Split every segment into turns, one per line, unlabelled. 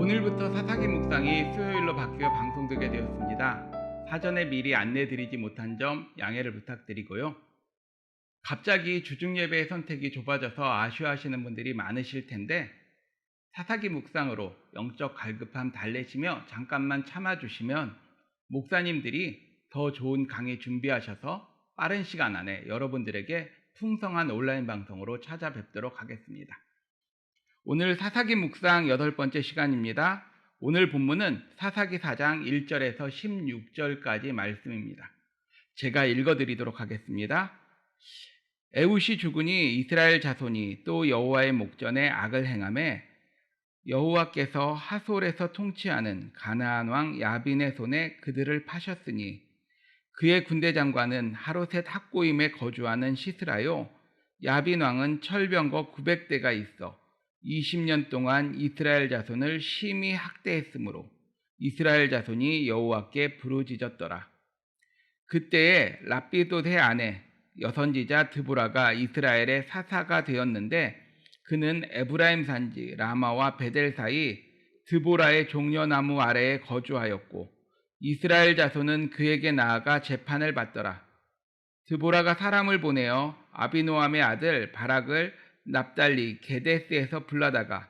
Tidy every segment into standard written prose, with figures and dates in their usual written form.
오늘부터 사사기 묵상이 수요일로 바뀌어 방송되게 되었습니다. 사전에 미리 안내드리지 못한 점 양해를 부탁드리고요. 갑자기 주중예배의 선택이 좁아져서 아쉬워하시는 분들이 많으실 텐데 사사기 묵상으로 영적 갈급함 달래시며 잠깐만 참아주시면 목사님들이 더 좋은 강의 준비하셔서 빠른 시간 안에 여러분들에게 풍성한 온라인 방송으로 찾아뵙도록 하겠습니다. 오늘 사사기 묵상 8번째 시간입니다. 오늘 본문은 사사기 4장 1절에서 16절까지 말씀입니다. 제가 읽어드리도록 하겠습니다. 에훗이 죽으니 이스라엘 자손이 또 여호와의 목전에 악을 행하매 여호와께서 하솔에서 통치하는 가나안 왕 야빈의 손에 그들을 파셨으니 그의 군대 장관은 하롯의 탁고임에 거주하는 시스라요 야빈 왕은 철병거 900대가 있어 20년 동안 이스라엘 자손을 심히 학대했으므로 이스라엘 자손이 여호와께 부르짖었더라. 그때에 랍비돗의 아내 여선지자 드보라가 이스라엘의 사사가 되었는데 그는 에브라임 산지 라마와 베델 사이 드보라의 종려나무 아래에 거주하였고 이스라엘 자손은 그에게 나아가 재판을 받더라. 드보라가 사람을 보내어 아비노함의 아들 바락을 납달리 게데스에서 불러다가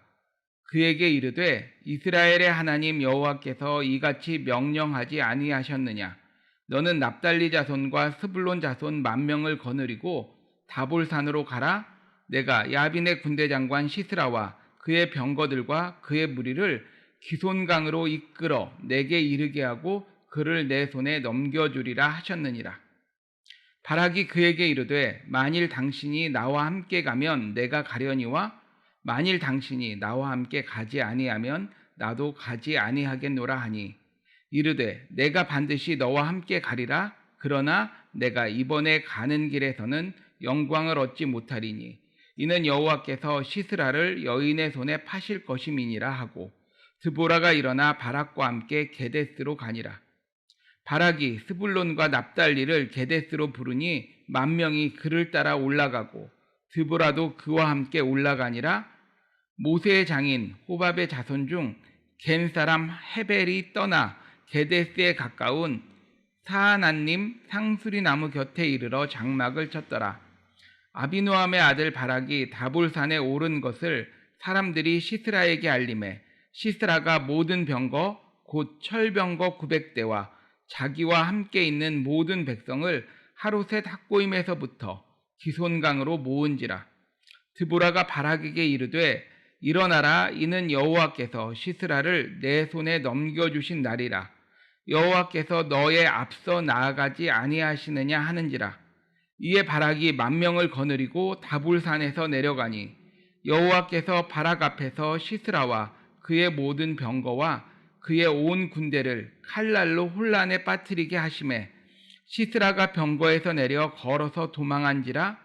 그에게 이르되 이스라엘의 하나님 여호와께서 이같이 명령하지 아니하셨느냐. 너는 납달리 자손과 스불론 자손 10,000명을 거느리고 다볼산으로 가라. 내가 야빈의 군대 장관 시스라와 그의 병거들과 그의 무리를 기손강으로 이끌어 내게 이르게 하고 그를 내 손에 넘겨주리라 하셨느니라. 바락이 그에게 이르되 만일 당신이 나와 함께 가면 내가 가려니와 만일 당신이 나와 함께 가지 아니하면 나도 가지 아니하겠노라 하니 이르되 내가 반드시 너와 함께 가리라. 그러나 내가 이번에 가는 길에서는 영광을 얻지 못하리니 이는 여호와께서 시스라를 여인의 손에 파실 것임이니라 하고 드보라가 일어나 바락과 함께 게데스로 가니라. 바락이 스불론과 납달리를 게데스로 부르니 10,000명이 그를 따라 올라가고 드보라도 그와 함께 올라가니라. 모세의 장인 호밥의 자손 중 겐 사람 헤벨이 떠나 게데스에 가까운 사하난님 상수리 나무 곁에 이르러 장막을 쳤더라. 아비노함의 아들 바락이 다볼산에 오른 것을 사람들이 시스라에게 알림해 시스라가 모든 병거 곧 철병거 900대와 자기와 함께 있는 모든 백성을 하롯의 탁고임에서부터 기손강으로 모은지라. 드보라가 바락에게 이르되 일어나라. 이는 여호와께서 시스라를 내 손에 넘겨주신 날이라. 여호와께서 너의 앞서 나아가지 아니하시느냐 하는지라. 이에 바락이 10,000명을 거느리고 다볼산에서 내려가니 여호와께서 바락 앞에서 시스라와 그의 모든 병거와 그의 온 군대를 칼날로 혼란에 빠뜨리게 하심에 시스라가 병거에서 내려 걸어서 도망한지라.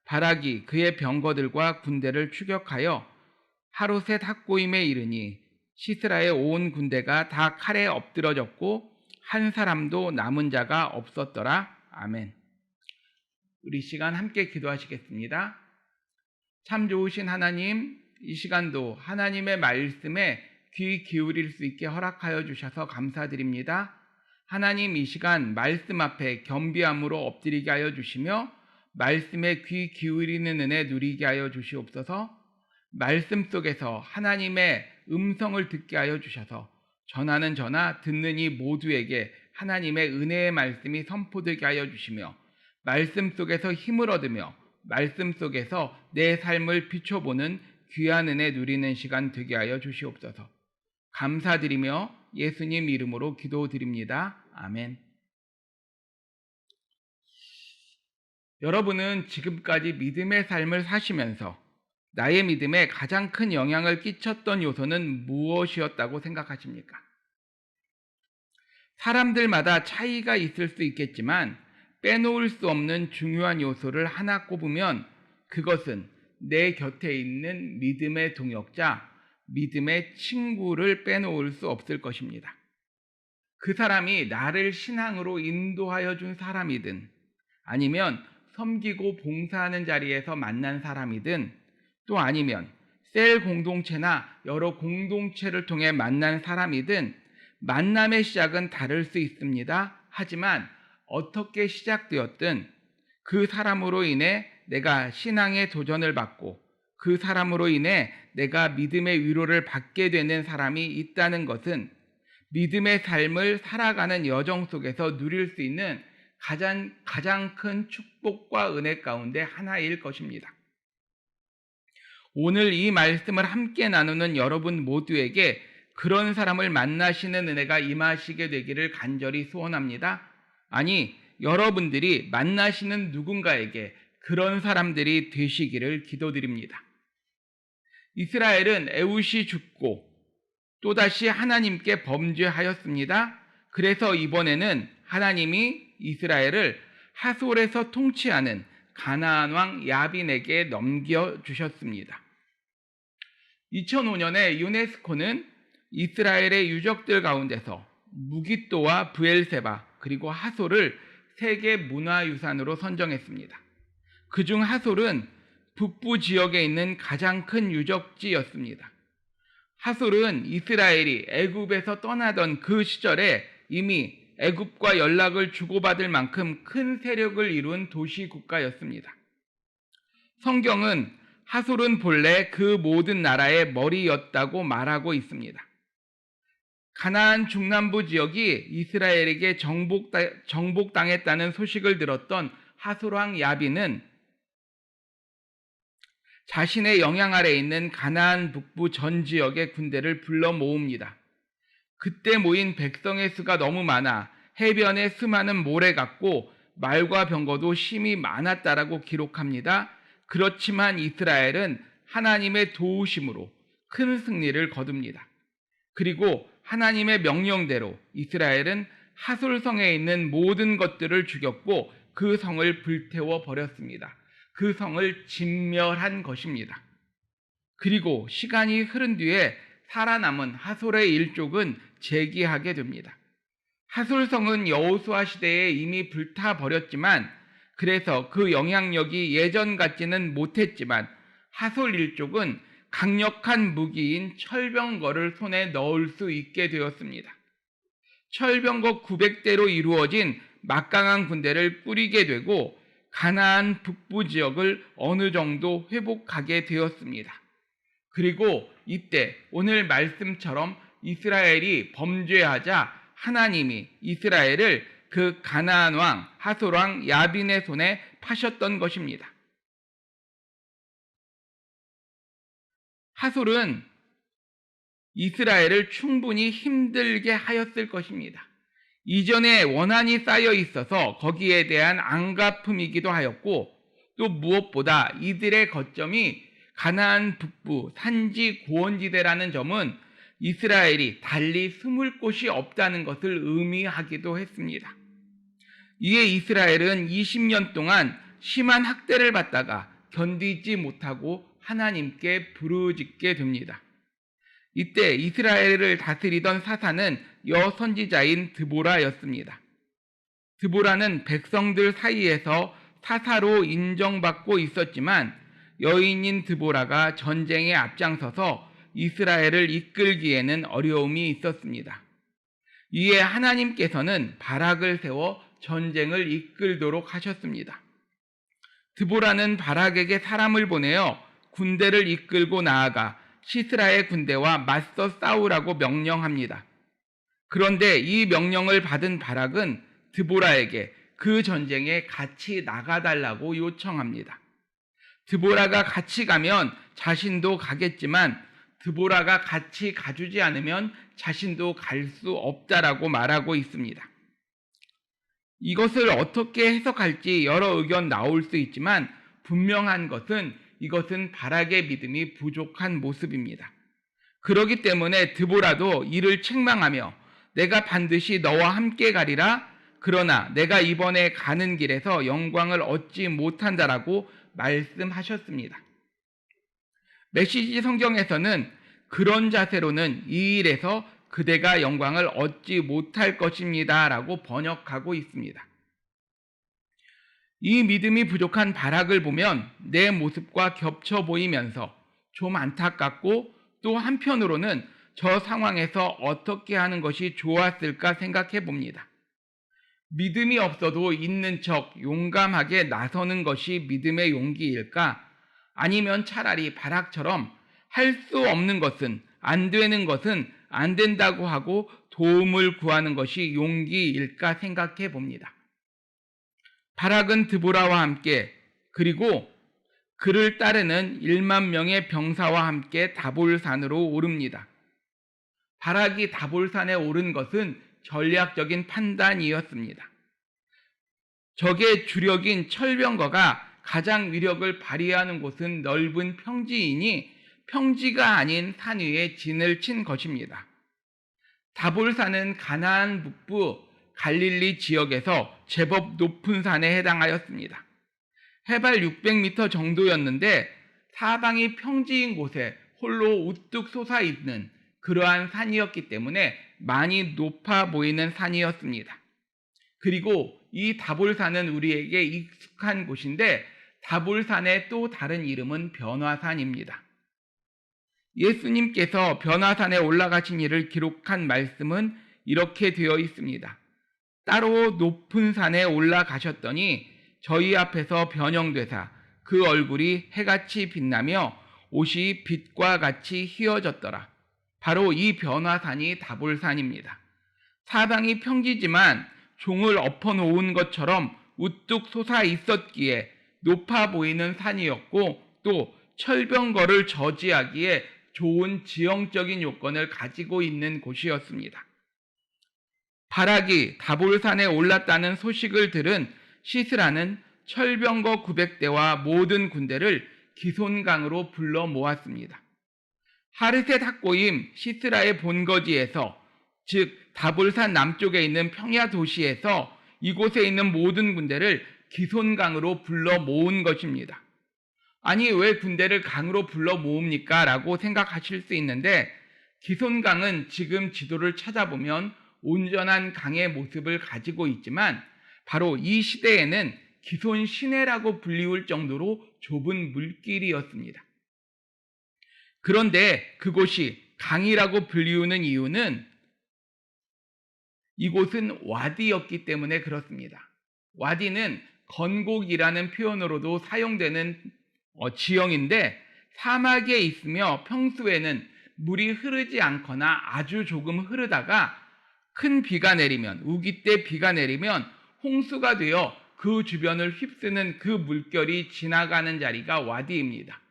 바락이 그의 병거들과 군대를 추격하여 하롯의 탁고임에 이르니 시스라의 온 군대가 다 칼에 엎드러졌고 한 사람도 남은 자가 없었더라. 아멘. 우리 시간 함께 기도하시겠습니다. 참 좋으신 하나님, 이 시간도 하나님의 말씀에 귀 기울일 수 있게 허락하여 주셔서 감사드립니다. 하나님, 이 시간 말씀 앞에 겸비함으로 엎드리게 하여 주시며 말씀에 귀 기울이는 은혜 누리게 하여 주시옵소서. 말씀 속에서 하나님의 음성을 듣게 하여 주셔서 전하는 저나 듣는 이 모두에게 하나님의 은혜의 말씀이 선포되게 하여 주시며 말씀 속에서 힘을 얻으며 말씀 속에서 내 삶을 비춰보는 귀한 은혜 누리는 시간 되게 하여 주시옵소서. 감사드리며 예수님 이름으로 기도드립니다. 아멘. 여러분은 지금까지 믿음의 삶을 사시면서 나의 믿음에 가장 큰 영향을 끼쳤던 요소는 무엇이었다고 생각하십니까? 사람들마다 차이가 있을 수 있겠지만 빼놓을 수 없는 중요한 요소를 하나 꼽으면 그것은 내 곁에 있는 믿음의 동역자, 믿음의 친구를 빼놓을 수 없을 것입니다. 그 사람이 나를 신앙으로 인도하여 준 사람이든 아니면 섬기고 봉사하는 자리에서 만난 사람이든 또 아니면 셀 공동체나 여러 공동체를 통해 만난 사람이든 만남의 시작은 다를 수 있습니다. 하지만 어떻게 시작되었든 그 사람으로 인해 내가 신앙의 도전을 받고 그 사람으로 인해 내가 믿음의 위로를 받게 되는 사람이 있다는 것은 믿음의 삶을 살아가는 여정 속에서 누릴 수 있는 가장 큰 축복과 은혜 가운데 하나일 것입니다. 오늘 이 말씀을 함께 나누는 여러분 모두에게 그런 사람을 만나시는 은혜가 임하시게 되기를 간절히 소원합니다. 아니, 여러분들이 만나시는 누군가에게 그런 사람들이 되시기를 기도드립니다. 이스라엘은 에웃이 죽고 또다시 하나님께 범죄하였습니다. 그래서 이번에는 하나님이 이스라엘을 하솔에서 통치하는 가나안 왕 야빈에게 넘겨주셨습니다. 2005년에 유네스코는 이스라엘의 유적들 가운데서 무기또와 브엘세바 그리고 하솔을 세계 문화유산으로 선정했습니다. 그중 하솔은 북부 지역에 있는 가장 큰 유적지였습니다. 하솔은 이스라엘이 애굽에서 떠나던 그 시절에 이미 애굽과 연락을 주고받을 만큼 큰 세력을 이룬 도시 국가였습니다. 성경은 하솔은 본래 그 모든 나라의 머리였다고 말하고 있습니다. 가나안 중남부 지역이 이스라엘에게 정복당했다는 소식을 들었던 하솔 왕 야빈은 자신의 영향 아래 있는 가나안 북부 전 지역의 군대를 불러 모읍니다. 그때 모인 백성의 수가 너무 많아 해변에 수많은 모래 같고 말과 병거도 심히 많았다라고 기록합니다. 그렇지만 이스라엘은 하나님의 도우심으로 큰 승리를 거둡니다. 그리고 하나님의 명령대로 이스라엘은 하솔성에 있는 모든 것들을 죽였고 그 성을 불태워 버렸습니다. 그 성을 진멸한 것입니다. 그리고 시간이 흐른 뒤에 살아남은 하솔의 일족은 재기하게 됩니다. 하솔성은 여호수아 시대에 이미 불타버렸지만 그래서 그 영향력이 예전 같지는 못했지만 하솔 일족은 강력한 무기인 철병거를 손에 넣을 수 있게 되었습니다. 철병거 900대로 이루어진 막강한 군대를 꾸리게 되고 가나안 북부 지역을 어느 정도 회복하게 되었습니다. 그리고 이때 오늘 말씀처럼 이스라엘이 범죄하자 하나님이 이스라엘을 그 가나안 왕 하솔 왕 야빈의 손에 파셨던 것입니다. 하솔은 이스라엘을 충분히 힘들게 하였을 것입니다. 이전에 원한이 쌓여 있어서 거기에 대한 안갚음이기도 하였고 또 무엇보다 이들의 거점이 가나안 북부 산지 고원지대라는 점은 이스라엘이 달리 숨을 곳이 없다는 것을 의미하기도 했습니다. 이에 이스라엘은 20년 동안 심한 학대를 받다가 견디지 못하고 하나님께 부르짖게 됩니다. 이때 이스라엘을 다스리던 사사는 여선지자인 드보라였습니다. 드보라는 백성들 사이에서 사사로 인정받고 있었지만 여인인 드보라가 전쟁에 앞장서서 이스라엘을 이끌기에는 어려움이 있었습니다. 이에 하나님께서는 바락을 세워 전쟁을 이끌도록 하셨습니다. 드보라는 바락에게 사람을 보내어 군대를 이끌고 나아가 시스라의 군대와 맞서 싸우라고 명령합니다. 그런데 이 명령을 받은 바락은 드보라에게 그 전쟁에 같이 나가달라고 요청합니다. 드보라가 같이 가면 자신도 가겠지만 드보라가 같이 가주지 않으면 자신도 갈 수 없다라고 말하고 있습니다. 이것을 어떻게 해석할지 여러 의견 나올 수 있지만 분명한 것은 이것은 바락의 믿음이 부족한 모습입니다. 그렇기 때문에 드보라도 이를 책망하며 내가 반드시 너와 함께 가리라. 그러나 내가 이번에 가는 길에서 영광을 얻지 못한다라고 말씀하셨습니다. 메시지 성경에서는 그런 자세로는 이 일에서 그대가 영광을 얻지 못할 것입니다 라고 번역하고 있습니다. 이 믿음이 부족한 바락을 보면 내 모습과 겹쳐 보이면서 좀 안타깝고 또 한편으로는 저 상황에서 어떻게 하는 것이 좋았을까 생각해 봅니다. 믿음이 없어도 있는 척 용감하게 나서는 것이 믿음의 용기일까? 아니면 차라리 바락처럼 할 수 없는 것은, 안 되는 것은 안 된다고 하고 도움을 구하는 것이 용기일까 생각해 봅니다. 바락은 드보라와 함께 그리고 그를 따르는 1만 명의 병사와 함께 다볼산으로 오릅니다. 바락이 다볼산에 오른 것은 전략적인 판단이었습니다. 적의 주력인 철병거가 가장 위력을 발휘하는 곳은 넓은 평지이니 평지가 아닌 산 위에 진을 친 것입니다. 다볼산은 가나안 북부 갈릴리 지역에서 제법 높은 산에 해당하였습니다. 해발 600m 정도였는데 사방이 평지인 곳에 홀로 우뚝 솟아있는 그러한 산이었기 때문에 많이 높아 보이는 산이었습니다. 그리고 이 다볼산은 우리에게 익숙한 곳인데 다볼산의 또 다른 이름은 변화산입니다. 예수님께서 변화산에 올라가신 일을 기록한 말씀은 이렇게 되어 있습니다. 따로 높은 산에 올라가셨더니 저희 앞에서 변형되사 그 얼굴이 해같이 빛나며 옷이 빛과 같이 휘어졌더라. 바로 이 변화산이 다볼산입니다. 사방이 평지지만 종을 엎어놓은 것처럼 우뚝 솟아 있었기에 높아 보이는 산이었고 또 철병거를 저지하기에 좋은 지형적인 요건을 가지고 있는 곳이었습니다. 바락이 다볼산에 올랐다는 소식을 들은 시스라는 철병거 900대와 모든 군대를 기손강으로 불러 모았습니다. 하르셋 학고임 시스라의 본거지에서 즉 다볼산 남쪽에 있는 평야 도시에서 이곳에 있는 모든 군대를 기손강으로 불러 모은 것입니다. 아니 왜 군대를 강으로 불러 모읍니까? 라고 생각하실 수 있는데 기손강은 지금 지도를 찾아보면 온전한 강의 모습을 가지고 있지만 바로 이 시대에는 기손 시내라고 불리울 정도로 좁은 물길이었습니다. 그런데 그곳이 강이라고 불리우는 이유는 이곳은 와디였기 때문에 그렇습니다. 와디는 건곡이라는 표현으로도 사용되는 지형인데 사막에 있으며 평소에는 물이 흐르지 않거나 아주 조금 흐르다가 큰 비가 내리면 우기 때 비가 내리면 홍수가 되어 그 주변을 휩쓰는 그 물결이 지나가는 자리가 와디입니다.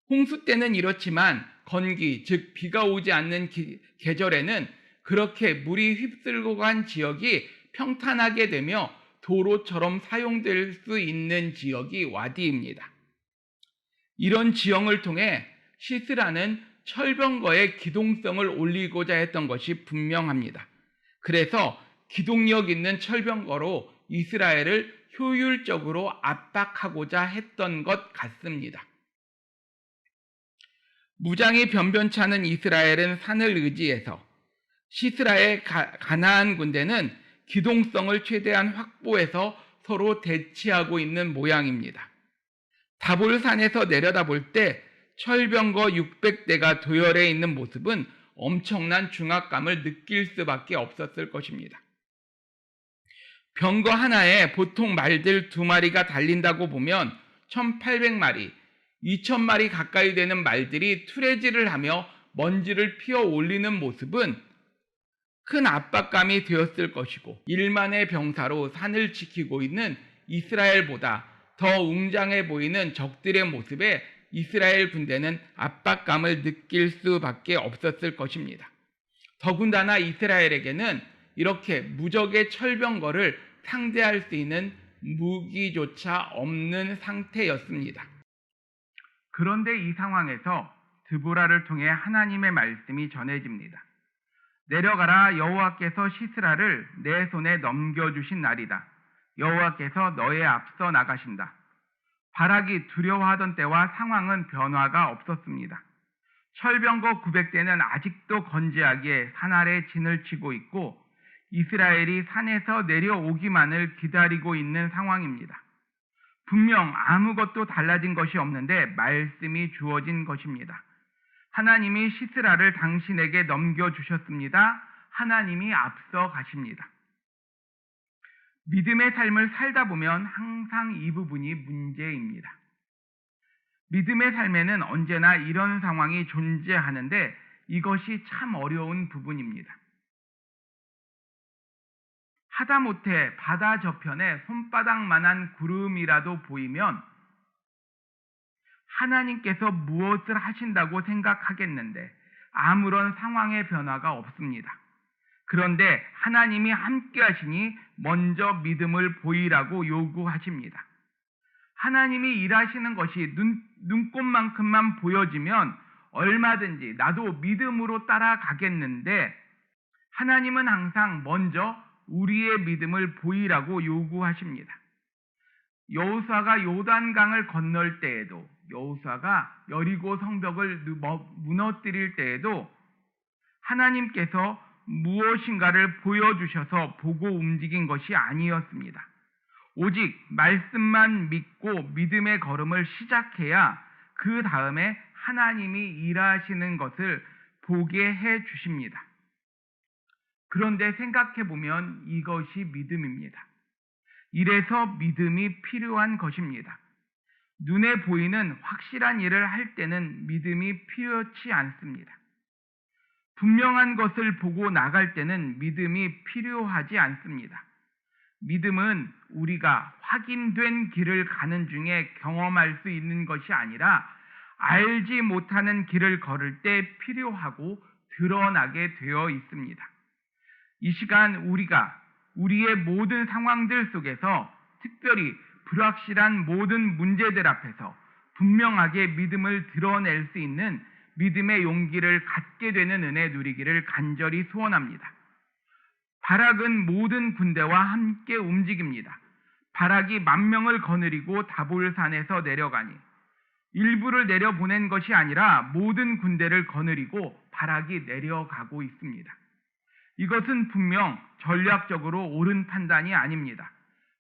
홍수 때는 이렇지만 건기 즉 비가 오지 않는 계절에는 그렇게 물이 휩쓸고 간 지역이 평탄하게 되며 도로처럼 사용될 수 있는 지역이 와디입니다. 이런 지형을 통해 시스라는 철병거의 기동성을 올리고자 했던 것이 분명합니다. 그래서 기동력 있는 철병거로 이스라엘을 효율적으로 압박하고자 했던 것 같습니다. 무장이 변변치 않은 이스라엘은 산을 의지해서 시스라의 가나안 군대는 기동성을 최대한 확보해서 서로 대치하고 있는 모양입니다. 다볼산에서 내려다볼 때 철병거 600대가 도열해 있는 모습은 엄청난 중압감을 느낄 수밖에 없었을 것입니다. 병거 하나에 보통 말들 2마리가 달린다고 보면 1800마리, 2000마리 가까이 되는 말들이 투레질을 하며 먼지를 피어 올리는 모습은 큰 압박감이 되었을 것이고 1만의 병사로 산을 지키고 있는 이스라엘보다 더 웅장해 보이는 적들의 모습에 이스라엘 군대는 압박감을 느낄 수밖에 없었을 것입니다. 더군다나 이스라엘에게는 이렇게 무적의 철병거를 상대할 수 있는 무기조차 없는 상태였습니다. 그런데 이 상황에서 드보라를 통해 하나님의 말씀이 전해집니다. 내려가라, 여호와께서 시스라를 내 손에 넘겨주신 날이다. 여호와께서 너의 앞서 나가신다. 바락이 두려워하던 때와 상황은 변화가 없었습니다. 철병거 900대는 아직도 건재하게 산 아래 진을 치고 있고 이스라엘이 산에서 내려오기만을 기다리고 있는 상황입니다. 분명 아무것도 달라진 것이 없는데 말씀이 주어진 것입니다. 하나님이 시스라를 당신에게 넘겨주셨습니다. 하나님이 앞서 가십니다. 믿음의 삶을 살다 보면 항상 이 부분이 문제입니다. 믿음의 삶에는 언제나 이런 상황이 존재하는데 이것이 참 어려운 부분입니다. 하다못해 바다 저편에 손바닥만한 구름이라도 보이면 하나님께서 무엇을 하신다고 생각하겠는데 아무런 상황의 변화가 없습니다. 그런데 하나님이 함께 하시니 먼저 믿음을 보이라고 요구하십니다. 하나님이 일하시는 것이 눈꽃만큼만 보여지면 얼마든지 나도 믿음으로 따라가겠는데 하나님은 항상 먼저 우리의 믿음을 보이라고 요구하십니다. 여호수아가 요단강을 건널 때에도, 여호수아가 여리고 성벽을 무너뜨릴 때에도 하나님께서 무엇인가를 보여주셔서 보고 움직인 것이 아니었습니다. 오직 말씀만 믿고 믿음의 걸음을 시작해야 그 다음에 하나님이 일하시는 것을 보게 해 주십니다. 그런데 생각해 보면 이것이 믿음입니다. 이래서 믿음이 필요한 것입니다. 눈에 보이는 확실한 일을 할 때는 믿음이 필요치 않습니다. 분명한 것을 보고 나갈 때는 믿음이 필요하지 않습니다. 믿음은 우리가 확인된 길을 가는 중에 경험할 수 있는 것이 아니라 알지 못하는 길을 걸을 때 필요하고 드러나게 되어 있습니다. 이 시간 우리가 우리의 모든 상황들 속에서 특별히 불확실한 모든 문제들 앞에서 분명하게 믿음을 드러낼 수 있는 믿음의 용기를 갖게 되는 은혜 누리기를 간절히 소원합니다. 바락은 모든 군대와 함께 움직입니다. 바락이 10,000명을 거느리고 다볼산에서 내려가니 일부를 내려보낸 것이 아니라 모든 군대를 거느리고 바락이 내려가고 있습니다. 이것은 분명 전략적으로 옳은 판단이 아닙니다.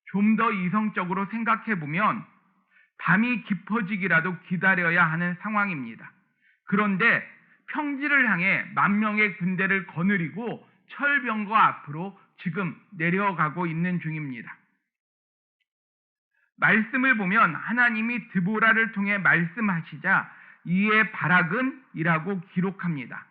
좀 더 이성적으로 생각해 보면 밤이 깊어지기라도 기다려야 하는 상황입니다. 그런데 평지를 향해 10,000명의 군대를 거느리고 철병거 앞으로 지금 내려가고 있는 중입니다. 말씀을 보면 하나님이 드보라를 통해 말씀하시자 이에 바락은 이라고 기록합니다.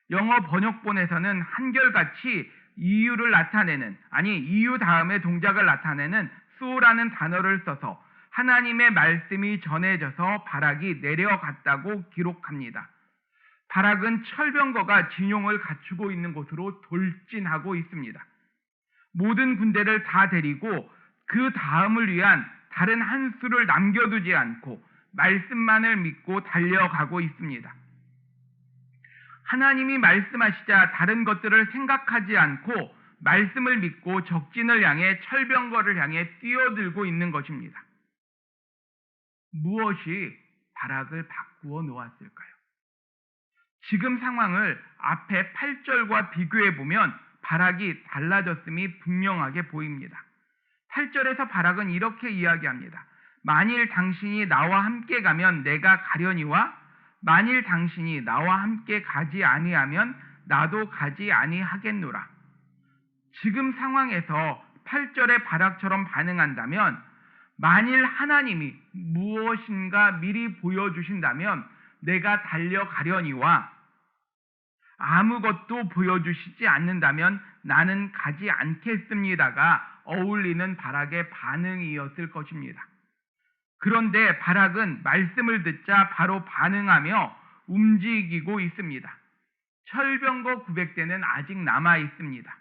영어 번역본에서는 한결같이 이유를 나타내는, 이유 다음에 동작을 나타내는 so라는 단어를 써서 하나님의 말씀이 전해져서 바락이 내려갔다고 기록합니다. 바락은 철병거가 진용을 갖추고 있는 곳으로 돌진하고 있습니다. 모든 군대를 다 데리고 그 다음을 위한 다른 한 수를 남겨두지 않고 말씀만을 믿고 달려가고 있습니다. 하나님이 말씀하시자 다른 것들을 생각하지 않고 말씀을 믿고 적진을 향해 철병거를 향해 뛰어들고 있는 것입니다. 무엇이 바락을 바꾸어 놓았을까요? 지금 상황을 앞에 8절과 비교해 보면 바락이 달라졌음이 분명하게 보입니다. 8절에서 바락은 이렇게 이야기합니다. 만일 당신이 나와 함께 가면 내가 가려니와 만일 당신이 나와 함께 가지 아니하면 나도 가지 아니하겠노라. 지금 상황에서 8절의 바락처럼 반응한다면 만일 하나님이 무엇인가 미리 보여주신다면 내가 달려가려니와 아무것도 보여주시지 않는다면 나는 가지 않겠습니다가 어울리는 바락의 반응이었을 것입니다. 그런데 바락은 말씀을 듣자 바로 반응하며 움직이고 있습니다. 철병거 900대는 아직 남아 있습니다.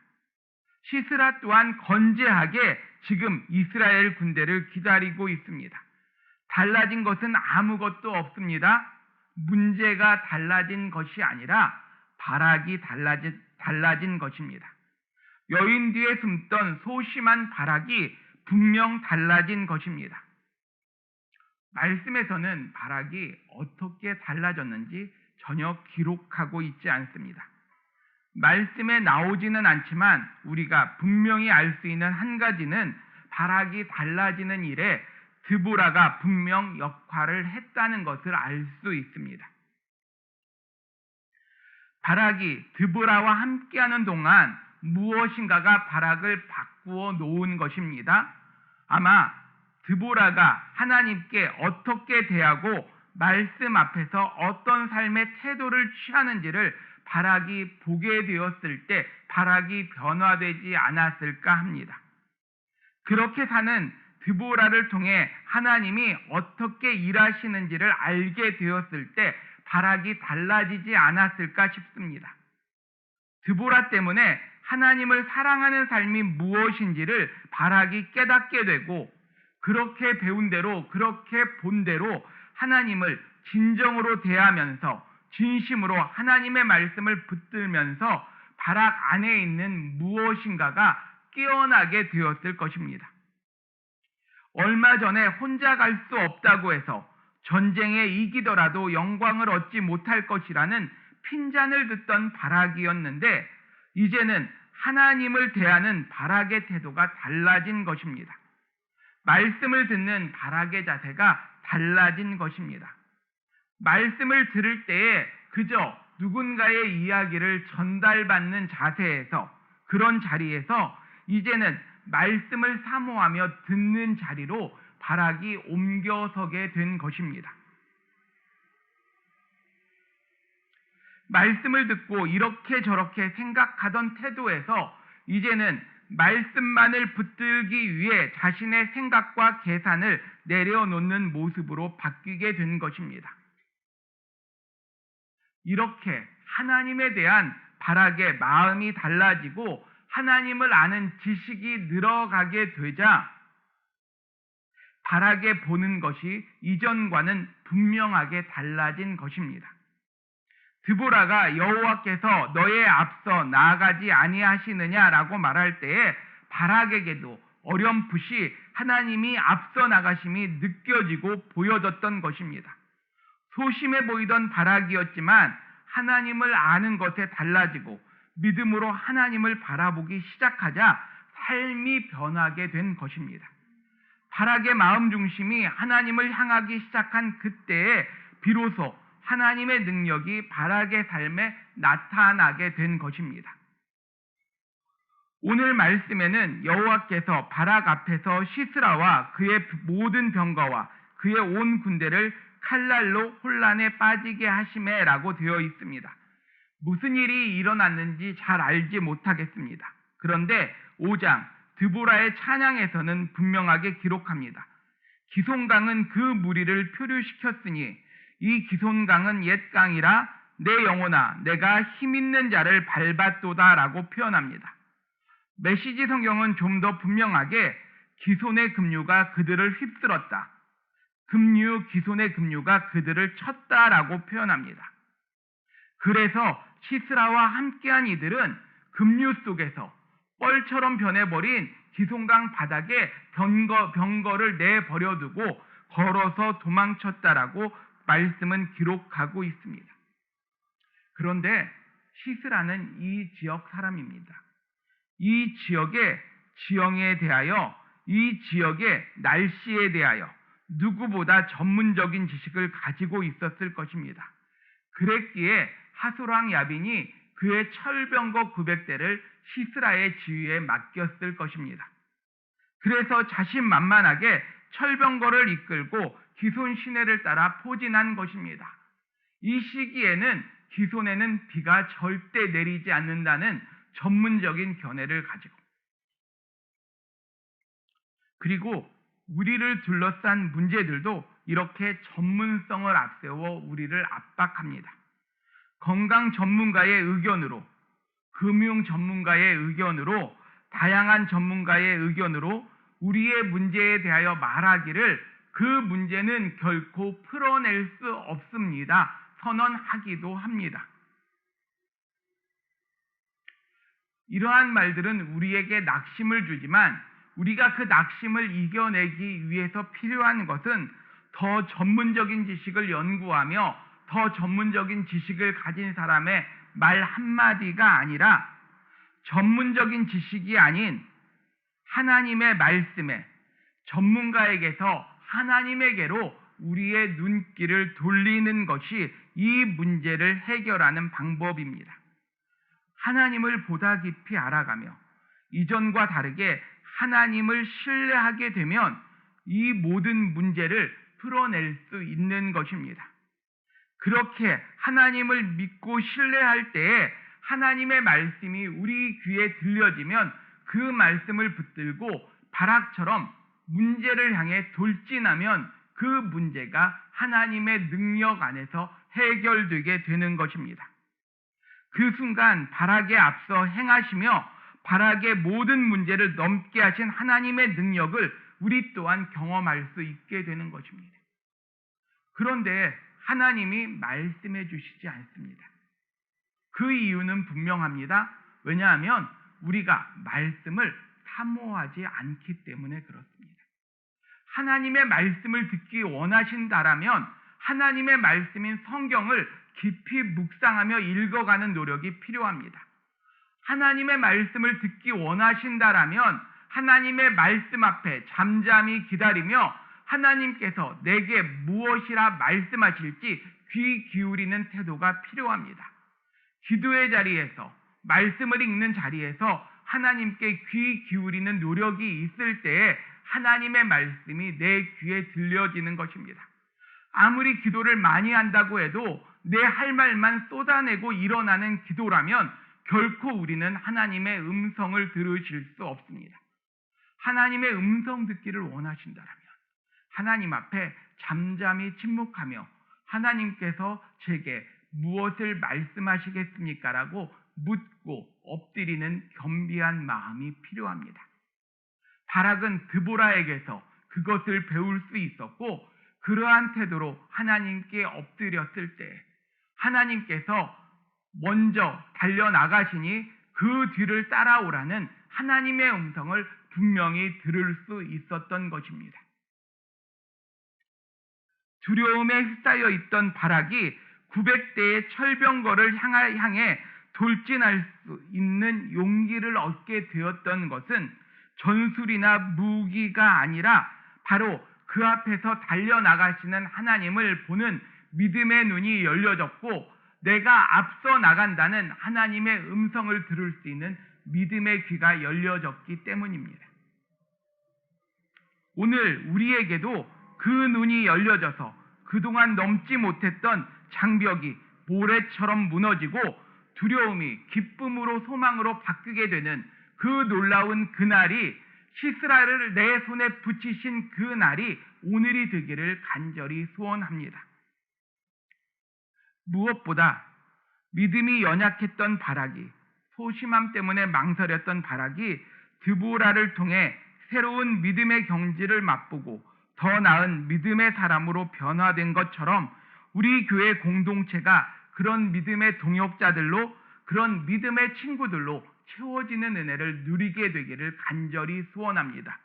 시스라 또한 건재하게 지금 이스라엘 군대를 기다리고 있습니다. 달라진 것은 아무것도 없습니다. 문제가 달라진 것이 아니라 바락이 달라진 것입니다. 여인 뒤에 숨던 소심한 바락이 분명 달라진 것입니다. 말씀에서는 바락이 어떻게 달라졌는지 전혀 기록하고 있지 않습니다. 말씀에 나오지는 않지만 우리가 분명히 알 수 있는 한 가지는 바락이 달라지는 일에 드보라가 분명 역할을 했다는 것을 알 수 있습니다. 바락이 드보라와 함께하는 동안 무엇인가가 바락을 바꾸어 놓은 것입니다. 아마 드보라가 하나님께 어떻게 대하고 말씀 앞에서 어떤 삶의 태도를 취하는지를 바락이 보게 되었을 때 바락이 변화되지 않았을까 합니다. 그렇게 사는 드보라를 통해 하나님이 어떻게 일하시는지를 알게 되었을 때 바락이 달라지지 않았을까 싶습니다. 드보라 때문에 하나님을 사랑하는 삶이 무엇인지를 바락이 깨닫게 되고 그렇게 배운 대로 그렇게 본 대로 하나님을 진정으로 대하면서 진심으로 하나님의 말씀을 붙들면서 바락 안에 있는 무엇인가가 깨어나게 되었을 것입니다. 얼마 전에 혼자 갈 수 없다고 해서 전쟁에 이기더라도 영광을 얻지 못할 것이라는 핀잔을 듣던 바락이었는데 이제는 하나님을 대하는 바락의 태도가 달라진 것입니다. 말씀을 듣는 바락의 자세가 달라진 것입니다. 말씀을 들을 때에 그저 누군가의 이야기를 전달받는 자세에서 그런 자리에서 이제는 말씀을 사모하며 듣는 자리로 바락이 옮겨서게 된 것입니다. 말씀을 듣고 이렇게 저렇게 생각하던 태도에서 이제는 말씀만을 붙들기 위해 자신의 생각과 계산을 내려놓는 모습으로 바뀌게 된 것입니다. 이렇게 하나님에 대한 바락의 마음이 달라지고 하나님을 아는 지식이 늘어가게 되자 바락에 보는 것이 이전과는 분명하게 달라진 것입니다. 드보라가 여호와께서 너의 앞서 나아가지 아니하시느냐라고 말할 때에 바락에게도 어렴풋이 하나님이 앞서 나가심이 느껴지고 보여졌던 것입니다. 소심해 보이던 바락이었지만 하나님을 아는 것에 달라지고 믿음으로 하나님을 바라보기 시작하자 삶이 변하게 된 것입니다. 바락의 마음 중심이 하나님을 향하기 시작한 그때에 비로소 하나님의 능력이 바락의 삶에 나타나게 된 것입니다. 오늘 말씀에는 여호와께서 바락 앞에서 시스라와 그의 모든 병거와 그의 온 군대를 칼날로 혼란에 빠지게 하시매라고 되어 있습니다. 무슨 일이 일어났는지 잘 알지 못하겠습니다. 그런데 5장 드보라의 찬양에서는 분명하게 기록합니다. 기손강은 그 무리를 표류시켰으니 이 기손강은 옛 강이라 내 영혼아 내가 힘있는 자를 밟았도다 라고 표현합니다. 메시지 성경은 좀 더 분명하게 기손의 급류가 그들을 휩쓸었다. 기손의 급류가 그들을 쳤다라고 표현합니다. 그래서 시스라와 함께한 이들은 급류 속에서 뻘처럼 변해버린 기손강 바닥에 병거를 내버려두고 걸어서 도망쳤다라고 말씀은 기록하고 있습니다. 그런데 시스라는 이 지역 사람입니다. 이 지역의 지형에 대하여 이 지역의 날씨에 대하여 누구보다 전문적인 지식을 가지고 있었을 것입니다. 그랬기에 하솔왕 야빈이 그의 철병거 900대를 시스라의 지휘에 맡겼을 것입니다. 그래서 자신만만하게 철병거를 이끌고 기손 시내를 따라 포진한 것입니다. 이 시기에는 기손에는 비가 절대 내리지 않는다는 전문적인 견해를 가지고 그리고 우리를 둘러싼 문제들도 이렇게 전문성을 앞세워 우리를 압박합니다. 건강 전문가의 의견으로, 금융 전문가의 의견으로, 다양한 전문가의 의견으로 우리의 문제에 대하여 말하기를 그 문제는 결코 풀어낼 수 없습니다. 선언하기도 합니다. 이러한 말들은 우리에게 낙심을 주지만 우리가 그 낙심을 이겨내기 위해서 필요한 것은 더 전문적인 지식을 연구하며 더 전문적인 지식을 가진 사람의 말 한마디가 아니라 전문적인 지식이 아닌 하나님의 말씀에 전문가에게서 하나님에게로 우리의 눈길을 돌리는 것이 이 문제를 해결하는 방법입니다. 하나님을 보다 깊이 알아가며 이전과 다르게 하나님을 신뢰하게 되면 이 모든 문제를 풀어낼 수 있는 것입니다. 그렇게 하나님을 믿고 신뢰할 때에 하나님의 말씀이 우리 귀에 들려지면 그 말씀을 붙들고 바락처럼 문제를 향해 돌진하면 그 문제가 하나님의 능력 안에서 해결되게 되는 것입니다. 그 순간 바락에 앞서 행하시며 바락의 모든 문제를 넘게 하신 하나님의 능력을 우리 또한 경험할 수 있게 되는 것입니다. 그런데 하나님이 말씀해 주시지 않습니다. 그 이유는 분명합니다. 왜냐하면 우리가 말씀을 사모하지 않기 때문에 그렇습니다. 하나님의 말씀을 듣기 원하신다라면 하나님의 말씀인 성경을 깊이 묵상하며 읽어가는 노력이 필요합니다. 하나님의 말씀을 듣기 원하신다라면 하나님의 말씀 앞에 잠잠히 기다리며 하나님께서 내게 무엇이라 말씀하실지 귀 기울이는 태도가 필요합니다. 기도의 자리에서, 말씀을 읽는 자리에서 하나님께 귀 기울이는 노력이 있을 때에 하나님의 말씀이 내 귀에 들려지는 것입니다. 아무리 기도를 많이 한다고 해도 내 할 말만 쏟아내고 일어나는 기도라면 결코 우리는 하나님의 음성을 들으실 수 없습니다. 하나님의 음성 듣기를 원하신다라면 하나님 앞에 잠잠히 침묵하며 하나님께서 제게 무엇을 말씀하시겠습니까? 라고 묻고 엎드리는 겸비한 마음이 필요합니다. 바락은 드보라에게서 그것을 배울 수 있었고 그러한 태도로 하나님께 엎드렸을 때 하나님께서 먼저 달려나가시니 그 뒤를 따라오라는 하나님의 음성을 분명히 들을 수 있었던 것입니다. 두려움에 휩싸여 있던 바락이 900대의 철병거를 향해 돌진할 수 있는 용기를 얻게 되었던 것은 전술이나 무기가 아니라 바로 그 앞에서 달려나가시는 하나님을 보는 믿음의 눈이 열려졌고 내가 앞서 나간다는 하나님의 음성을 들을 수 있는 믿음의 귀가 열려졌기 때문입니다. 오늘 우리에게도 그 눈이 열려져서 그동안 넘지 못했던 장벽이 모래처럼 무너지고 두려움이 기쁨으로 소망으로 바뀌게 되는 그 놀라운 그날이 시스라를 내 손에 붙이신 그 날이 오늘이 되기를 간절히 소원합니다. 무엇보다 믿음이 연약했던 바락이 소심함 때문에 망설였던 바락이 드보라를 통해 새로운 믿음의 경지를 맛보고 더 나은 믿음의 사람으로 변화된 것처럼 우리 교회 공동체가 그런 믿음의 동역자들로 그런 믿음의 친구들로 채워지는 은혜를 누리게 되기를 간절히 소원합니다.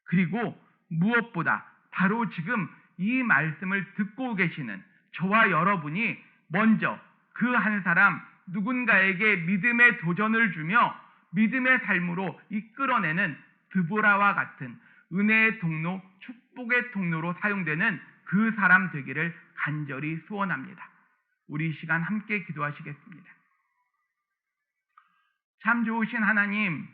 그리고 무엇보다 바로 지금 이 말씀을 듣고 계시는 저와 여러분이 먼저 그 한 사람 누군가에게 믿음의 도전을 주며 믿음의 삶으로 이끌어내는 드보라와 같은 은혜의 통로, 축복의 통로로 사용되는 그 사람 되기를 간절히 소원합니다. 우리 이 시간 함께 기도하시겠습니다. 참 좋으신 하나님,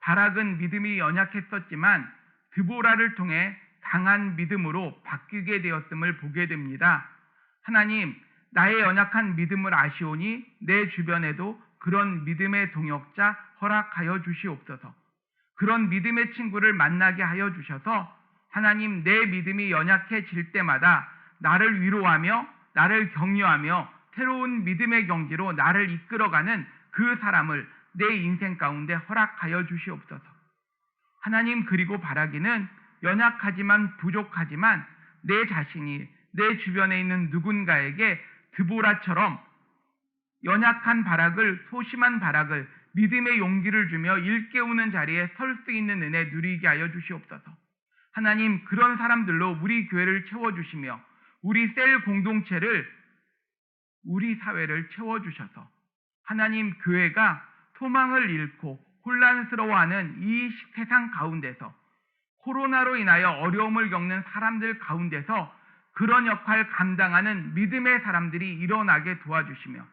바락은 믿음이 연약했었지만 드보라를 통해 강한 믿음으로 바뀌게 되었음을 보게 됩니다. 하나님, 나의 연약한 믿음을 아시오니 내 주변에도 그런 믿음의 동역자 허락하여 주시옵소서. 그런 믿음의 친구를 만나게 하여 주셔서 하나님, 내 믿음이 연약해질 때마다 나를 위로하며 나를 격려하며 새로운 믿음의 경지로 나를 이끌어가는 그 사람을 내 인생 가운데 허락하여 주시옵소서. 하나님, 그리고 바라기는 연약하지만 부족하지만 내 자신이 내 주변에 있는 누군가에게 드보라처럼 연약한 바락을, 소심한 바락을 믿음의 용기를 주며 일깨우는 자리에 설 수 있는 은혜 누리게 하여 주시옵소서. 하나님, 그런 사람들로 우리 교회를 채워주시며 우리 셀 공동체를, 우리 사회를 채워주셔서 하나님, 교회가 소망을 잃고 혼란스러워하는 이 세상 가운데서 코로나로 인하여 어려움을 겪는 사람들 가운데서 그런 역할 감당하는 믿음의 사람들이 일어나게 도와주시며,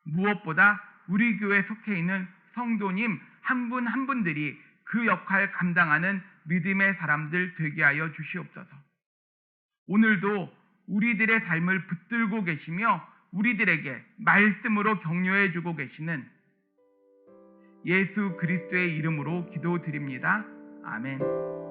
무엇보다 우리 교회에 속해 있는 성도님 한 분 한 분들이 그 역할 감당하는 믿음의 사람들 되게 하여 주시옵소서. 오늘도 우리들의 삶을 붙들고 계시며 우리들에게 말씀으로 격려해 주고 계시는 예수 그리스도의 이름으로 기도드립니다. 아멘.